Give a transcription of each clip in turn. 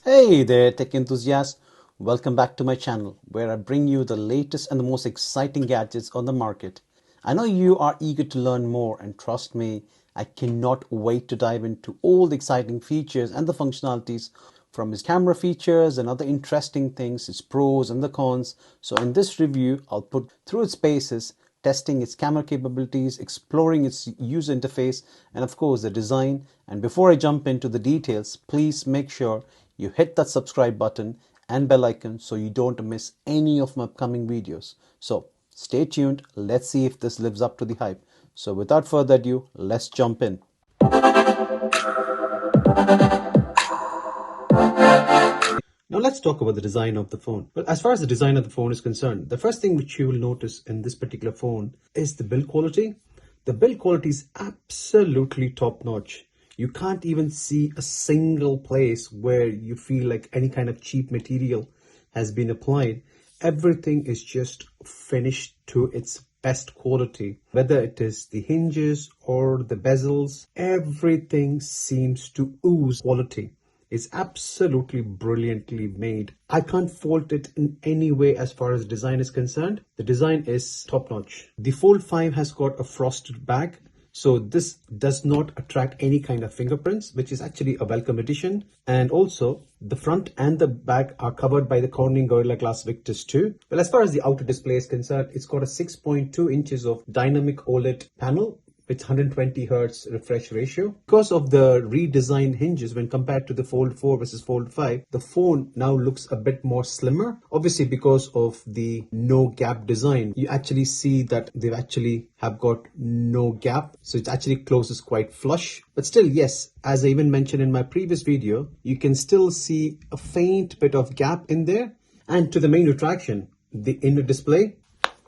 Hey there, tech enthusiasts. Welcome back to my channel where I bring you the latest and the most exciting gadgets on the market. I know you are eager to learn more, and trust me, I cannot wait to dive into all the exciting features and the functionalities from its camera features and other interesting things, its pros and the cons. So in this review, I'll put through its paces, testing its camera capabilities, exploring its user interface, and of course the design. And before I jump into the details, please make sure you hit that subscribe button and bell icon so you don't miss any of my upcoming videos. So stay tuned. Let's see if this lives up to the hype. So without further ado, let's jump in. Now let's talk about the design of the phone. Well, as far as the design of the phone is concerned, the first thing which you will notice in this particular phone is the build quality. The build quality is absolutely top notch. You can't even see a single place where you feel like any kind of cheap material has been applied. Everything is just finished to its best quality. Whether it is the hinges or the bezels, everything seems to ooze quality. It's absolutely brilliantly made. I can't fault it in any way as far as design is concerned. The design is top notch. The Fold 5 has got a frosted back, so this does not attract any kind of fingerprints, which is actually a welcome addition. And also the front and the back are covered by the Corning Gorilla Glass Victus 2. Well, as far as the outer display is concerned, it's got a 6.2 inches of dynamic OLED panel with 120 hertz refresh ratio. Because of the redesigned hinges when compared to the Fold 4 versus Fold 5, the phone now looks a bit more slimmer. Obviously, because of the no gap design, you actually see that they've actually have got no gap. So it actually closes quite flush. But still, yes, as I even mentioned in my previous video, you can still see a faint bit of gap in there. And to the main attraction, the inner display.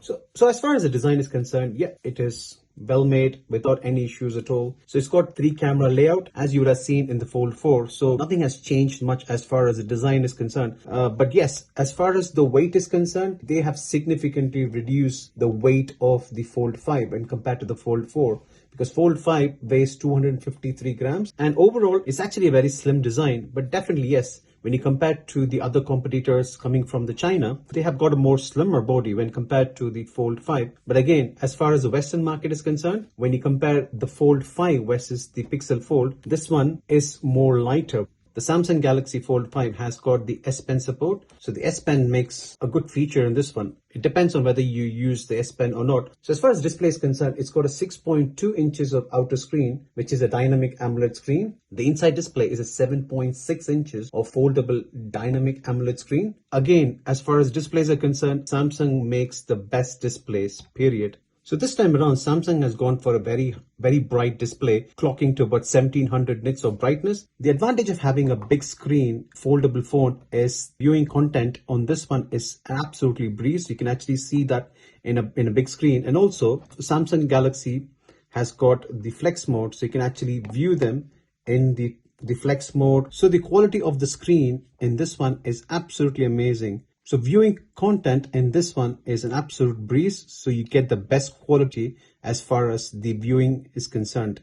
So as far as the design is concerned, yeah, it is well made without any issues at all. So it's got 3 camera layout as you would have seen in the Fold 4. So nothing has changed much as far as the design is concerned. But yes, as far as the weight is concerned, they have significantly reduced the weight of the Fold 5 when compared to the Fold 4. Because Fold 5 weighs 253 grams and overall it's actually a very slim design. But definitely yes, when you compare to the other competitors coming from the China, they have got a more slimmer body when compared to the Fold 5. But again, as far as the Western market is concerned, when you compare the Fold 5 versus the Pixel Fold, this one is more lighter. The Samsung Galaxy Fold 5 has got the S Pen support. So the S Pen makes a good feature in this one. It depends on whether you use the S Pen or not. So as far as display is concerned, it's got a 6.2 inches of outer screen, which is a dynamic AMOLED screen. The inside display is a 7.6 inches of foldable dynamic AMOLED screen. Again, as far as displays are concerned, Samsung makes the best displays, period. So this time around, Samsung has gone for a very bright display, clocking to about 1700 nits of brightness. The advantage of having a big screen foldable phone is viewing content on this one is absolutely breeze. You can actually see that in a big screen. And also Samsung Galaxy has got the flex mode, so you can actually view them in the flex mode. So the quality of the screen in this one is absolutely amazing. So viewing content in this one is an absolute breeze. So you get the best quality as far as the viewing is concerned.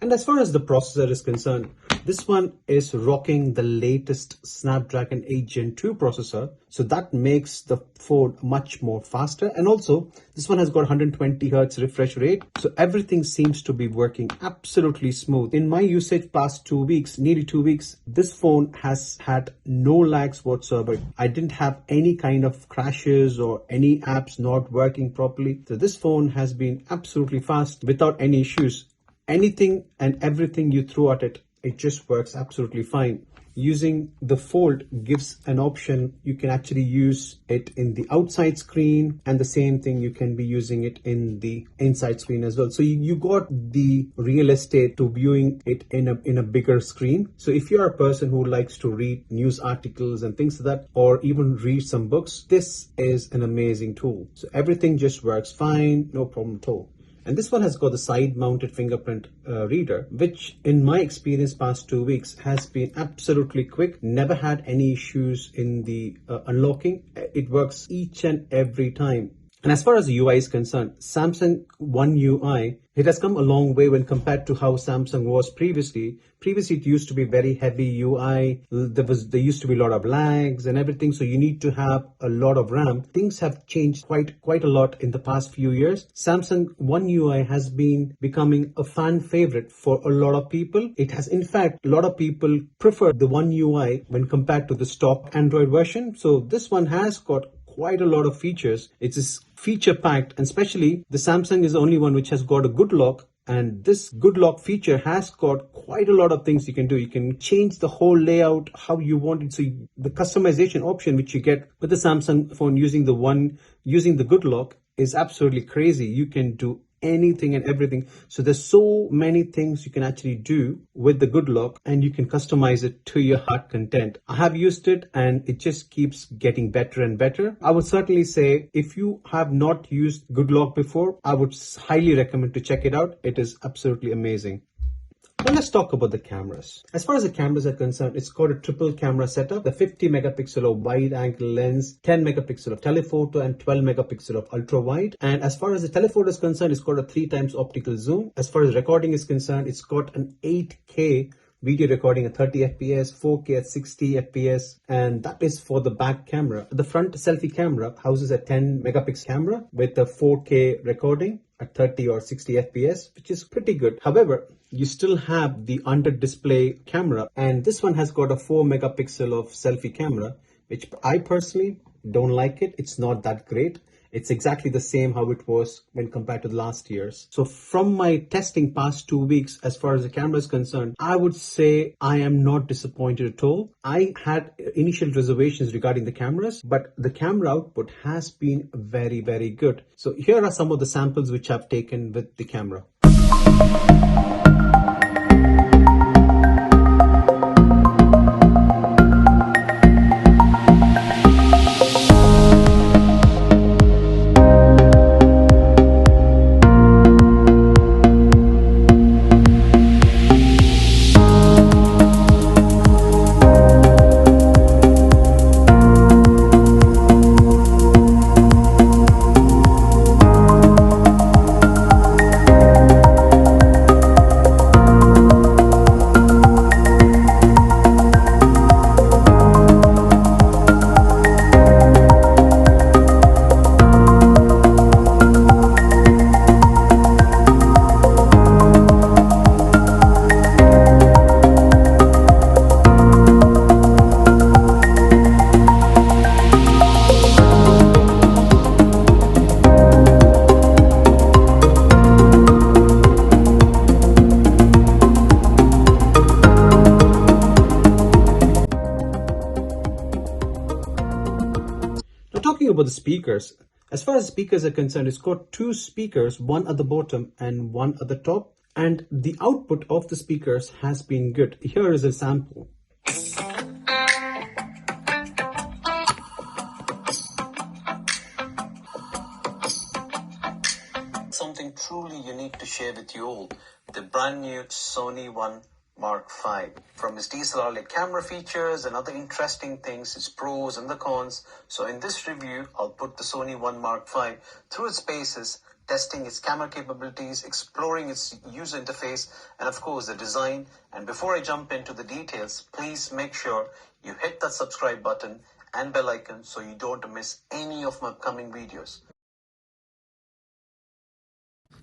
And as far as the processor is concerned, this one is rocking the latest Snapdragon 8 Gen 2 processor. So that makes the phone much more faster. And also this one has got 120 Hz refresh rate. So everything seems to be working absolutely smooth. In my usage past 2 weeks, nearly 2 weeks, this phone has had no lags whatsoever. I didn't have any kind of crashes or any apps not working properly. So this phone has been absolutely fast without any issues. Anything and everything you throw at it, it just works absolutely fine. Using the Fold gives an option. You can actually use it in the outside screen, and the same thing you can be using it in the inside screen as well. So you got the real estate to viewing it in a bigger screen. So if you're a person who likes to read news articles and things like that, or even read some books, this is an amazing tool. So everything just works fine, no problem at all. And this one has got the side mounted fingerprint reader, which in my experience past 2 weeks has been absolutely quick. Never had any issues in the unlocking. It works each and every time. And as far as the UI is concerned, Samsung One UI It has come a long way when compared to how Samsung was previously. Previously, it used to be very heavy UI. There used to be a lot of lags and everything. So you need to have a lot of RAM. Things have changed quite a lot in the past few years. Samsung One UI has been becoming a fan favorite for a lot of people. It has, in fact, a lot of people prefer the One UI when compared to the stock Android version. So this one has got quite a lot of features. It's feature packed, and especially the Samsung is the only one which has got a good lock. And this good lock feature has got quite a lot of things you can do. You can change the whole layout how you want it. So the customization option which you get with the Samsung phone using the good lock is absolutely crazy. You can do anything and everything. So there's so many things you can actually do with the good lock, and you can customize it to your heart content. I have used it and it just keeps getting better and better. I would certainly say if you have not used good lock before, I would highly recommend to check it out. It is absolutely amazing. Now let's talk about the cameras. As far as the cameras are concerned, it's got a triple camera setup, the 50 megapixel of wide angle lens, 10 megapixel of telephoto and 12 megapixel of ultra wide. And as far as the telephoto is concerned, it's got a 3 times optical zoom. As far as recording is concerned, it's got an 8K video recording at 30 fps, 4K at 60 fps, and that is for the back camera. The front selfie camera houses a 10 megapixel camera with a 4K recording at 30 or 60 fps, which is pretty good. However, you still have the under display camera, and this one has got a 4 megapixel of selfie camera, which I personally don't like it. It's not that great. It's exactly the same how it was when compared to the last year's. So from my testing past 2 weeks, as far as the camera is concerned, I would say I am not disappointed at all. I had initial reservations regarding the cameras, but the camera output has been very, very good. So here are some of the samples which I've taken with the camera. Talking about the speakers, as far as speakers are concerned, it's got 2 speakers, one at the bottom and one at the top, and the output of the speakers has been good. Here is a sample. Something truly unique to share with you all, the brand new Sony One Mark V. From its DSLR-like camera features and other interesting things, its pros and the cons. So in this review, I'll put the Sony One Mark V through its paces, testing its camera capabilities, exploring its user interface, and of course the design. And before I jump into the details, please make sure you hit that subscribe button and bell icon so you don't miss any of my upcoming videos.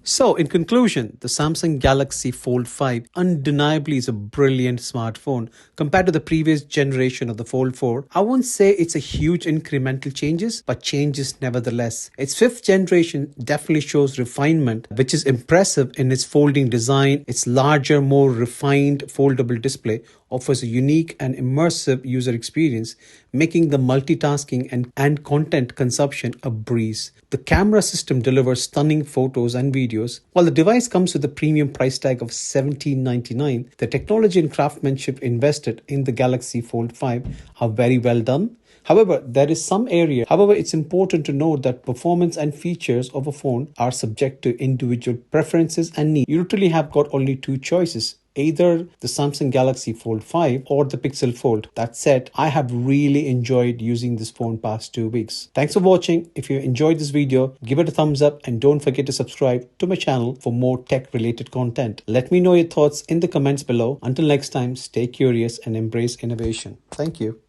So, in conclusion, the Samsung Galaxy Fold 5 undeniably is a brilliant smartphone. Compared to the previous generation of the Fold 4, I won't say it's a huge incremental changes, but changes nevertheless. Its 5th generation definitely shows refinement, which is impressive in its folding design. Its larger, more refined foldable display offers a unique and immersive user experience, making the multitasking and content consumption a breeze. The camera system delivers stunning photos and videos. While the device comes with a premium price tag of $17.99, the technology and craftsmanship invested in the Galaxy Fold 5 are very well done. However, it's important to note that performance and features of a phone are subject to individual preferences and needs. You literally have got only 2 choices: either the Samsung Galaxy Fold 5 or the Pixel Fold. That said, I have really enjoyed using this phone past 2 weeks. Thanks for watching. If you enjoyed this video, give it a thumbs up and don't forget to subscribe to my channel for more tech related content. Let me know your thoughts in the comments below. Until next time, stay curious and embrace innovation. Thank you.